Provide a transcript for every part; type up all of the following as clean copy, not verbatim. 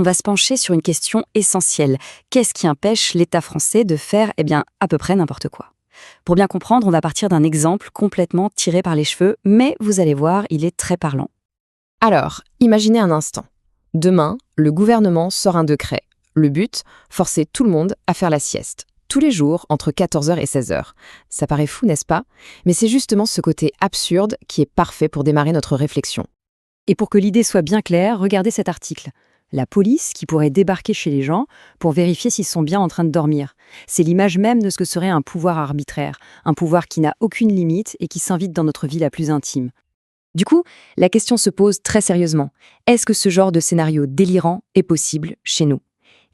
On va se pencher sur une question essentielle. Qu'est-ce qui empêche l'État français de faire, à peu près n'importe quoi? Pour bien comprendre, on va partir d'un exemple complètement tiré par les cheveux, mais vous allez voir, il est très parlant. Alors, imaginez un instant. Demain, le gouvernement sort un décret. Le but, forcer tout le monde à faire la sieste. Tous les jours, entre 14h et 16h. Ça paraît fou, n'est-ce pas? Mais c'est justement ce côté absurde qui est parfait pour démarrer notre réflexion. Et pour que l'idée soit bien claire, regardez cet article. La police qui pourrait débarquer chez les gens pour vérifier s'ils sont bien en train de dormir. C'est l'image même de ce que serait un pouvoir arbitraire, un pouvoir qui n'a aucune limite et qui s'invite dans notre vie la plus intime. Du coup, la question se pose très sérieusement. Est-ce que ce genre de scénario délirant est possible chez nous?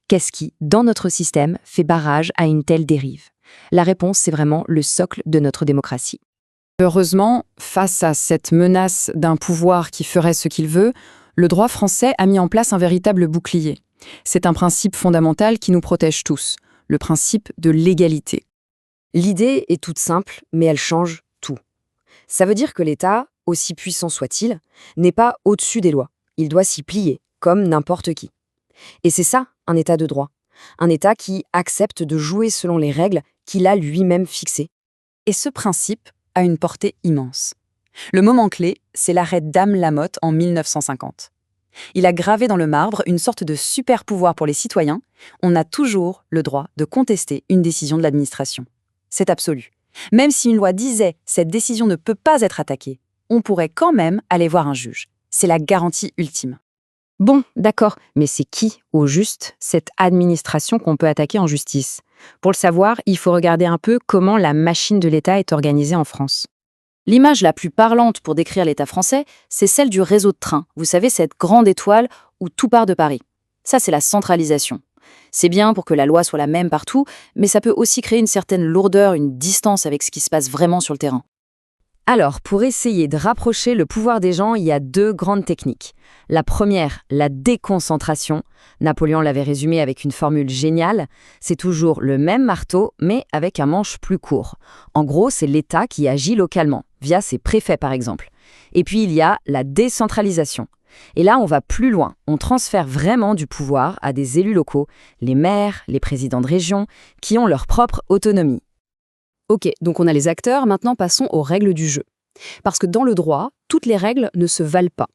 Qu'est-ce qui, dans notre système, fait barrage à une telle dérive? La réponse, c'est vraiment le socle de notre démocratie. Heureusement, face à cette menace d'un pouvoir qui ferait ce qu'il veut, le droit français a mis en place un véritable bouclier. C'est un principe fondamental qui nous protège tous, le principe de l'égalité. L'idée est toute simple, mais elle change tout. Ça veut dire que l'État, aussi puissant soit-il, n'est pas au-dessus des lois. Il doit s'y plier, comme n'importe qui. Et c'est ça, un État de droit. Un État qui accepte de jouer selon les règles qu'il a lui-même fixées. Et ce principe a une portée immense. Le moment clé, c'est l'arrêt Dame Lamotte en 1950. Il a gravé dans le marbre une sorte de super pouvoir pour les citoyens. On a toujours le droit de contester une décision de l'administration. C'est absolu. Même si une loi disait « cette décision ne peut pas être attaquée », on pourrait quand même aller voir un juge. C'est la garantie ultime. Bon, d'accord, mais c'est qui, au juste, cette administration qu'on peut attaquer en justice? Pour le savoir, il faut regarder un peu comment la machine de l'État est organisée en France. L'image la plus parlante pour décrire l'État français, c'est celle du réseau de trains. Vous savez, cette grande étoile où tout part de Paris. Ça, c'est la centralisation. C'est bien pour que la loi soit la même partout, mais ça peut aussi créer une certaine lourdeur, une distance avec ce qui se passe vraiment sur le terrain. Alors, pour essayer de rapprocher le pouvoir des gens, il y a deux grandes techniques. La première, la déconcentration. Napoléon l'avait résumé avec une formule géniale. C'est toujours le même marteau, mais avec un manche plus court. En gros, c'est l'État qui agit localement, via ses préfets par exemple. Et puis, il y a la décentralisation. Et là, on va plus loin. On transfère vraiment du pouvoir à des élus locaux, les maires, les présidents de région, qui ont leur propre autonomie. Ok, donc on a les acteurs, maintenant passons aux règles du jeu. Parce que dans le droit, toutes les règles ne se valent pas.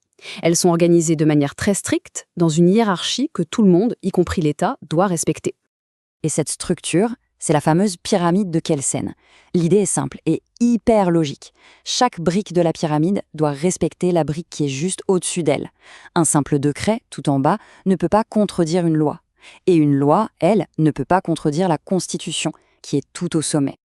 Elles sont organisées de manière très stricte, dans une hiérarchie que tout le monde, y compris l'État, doit respecter. Et cette structure, c'est la fameuse pyramide de Kelsen. L'idée est simple et hyper logique. Chaque brique de la pyramide doit respecter la brique qui est juste au-dessus d'elle. Un simple décret, tout en bas, ne peut pas contredire une loi. Et une loi, elle, ne peut pas contredire la Constitution, qui est tout au sommet.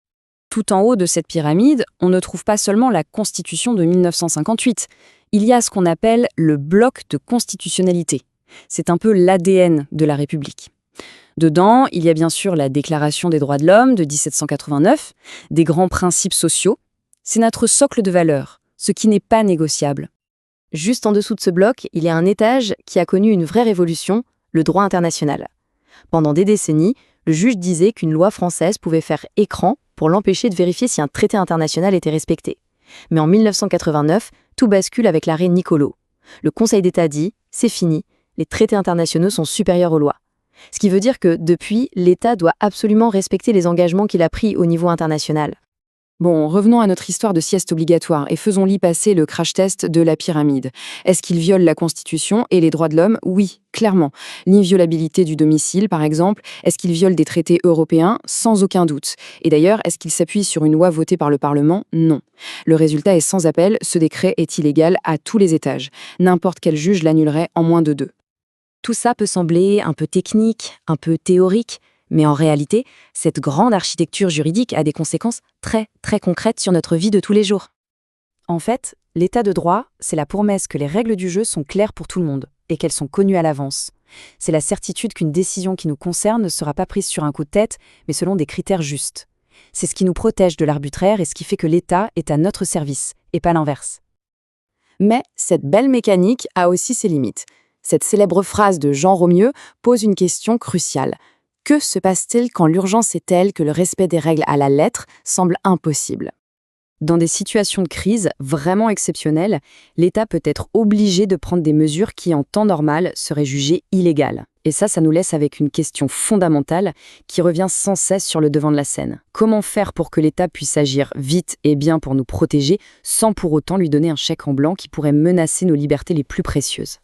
Tout en haut de cette pyramide, on ne trouve pas seulement la Constitution de 1958. Il y a ce qu'on appelle le bloc de constitutionnalité. C'est un peu l'ADN de la République. Dedans, il y a bien sûr la Déclaration des droits de l'homme de 1789, des grands principes sociaux. C'est notre socle de valeurs, ce qui n'est pas négociable. Juste en dessous de ce bloc, il y a un étage qui a connu une vraie révolution, le droit international. Pendant des décennies, le juge disait qu'une loi française pouvait faire écran pour l'empêcher de vérifier si un traité international était respecté. Mais en 1989, tout bascule avec l'arrêt Niccolo. Le Conseil d'État dit « c'est fini, les traités internationaux sont supérieurs aux lois ». Ce qui veut dire que, depuis, l'État doit absolument respecter les engagements qu'il a pris au niveau international. Bon, revenons à notre histoire de sieste obligatoire et faisons-y passer le crash test de la pyramide. Est-ce qu'il viole la Constitution et les droits de l'homme? Oui, clairement. L'inviolabilité du domicile, par exemple. Est-ce qu'il viole des traités européens? Sans aucun doute. Et d'ailleurs, est-ce qu'il s'appuie sur une loi votée par le Parlement? Non. Le résultat est sans appel, ce décret est illégal à tous les étages. N'importe quel juge l'annulerait en moins de 2. Tout ça peut sembler un peu technique, un peu théorique, mais en réalité, cette grande architecture juridique a des conséquences très, très concrètes sur notre vie de tous les jours. En fait, l'état de droit, c'est la promesse que les règles du jeu sont claires pour tout le monde et qu'elles sont connues à l'avance. C'est la certitude qu'une décision qui nous concerne ne sera pas prise sur un coup de tête, mais selon des critères justes. C'est ce qui nous protège de l'arbitraire et ce qui fait que l'État est à notre service, et pas l'inverse. Mais cette belle mécanique a aussi ses limites. Cette célèbre phrase de Jean Romieux pose une question cruciale. Que se passe-t-il quand l'urgence est telle que le respect des règles à la lettre semble impossible? Dans des situations de crise vraiment exceptionnelles, l'État peut être obligé de prendre des mesures qui, en temps normal, seraient jugées illégales. Et ça nous laisse avec une question fondamentale qui revient sans cesse sur le devant de la scène. Comment faire pour que l'État puisse agir vite et bien pour nous protéger, sans pour autant lui donner un chèque en blanc qui pourrait menacer nos libertés les plus précieuses ?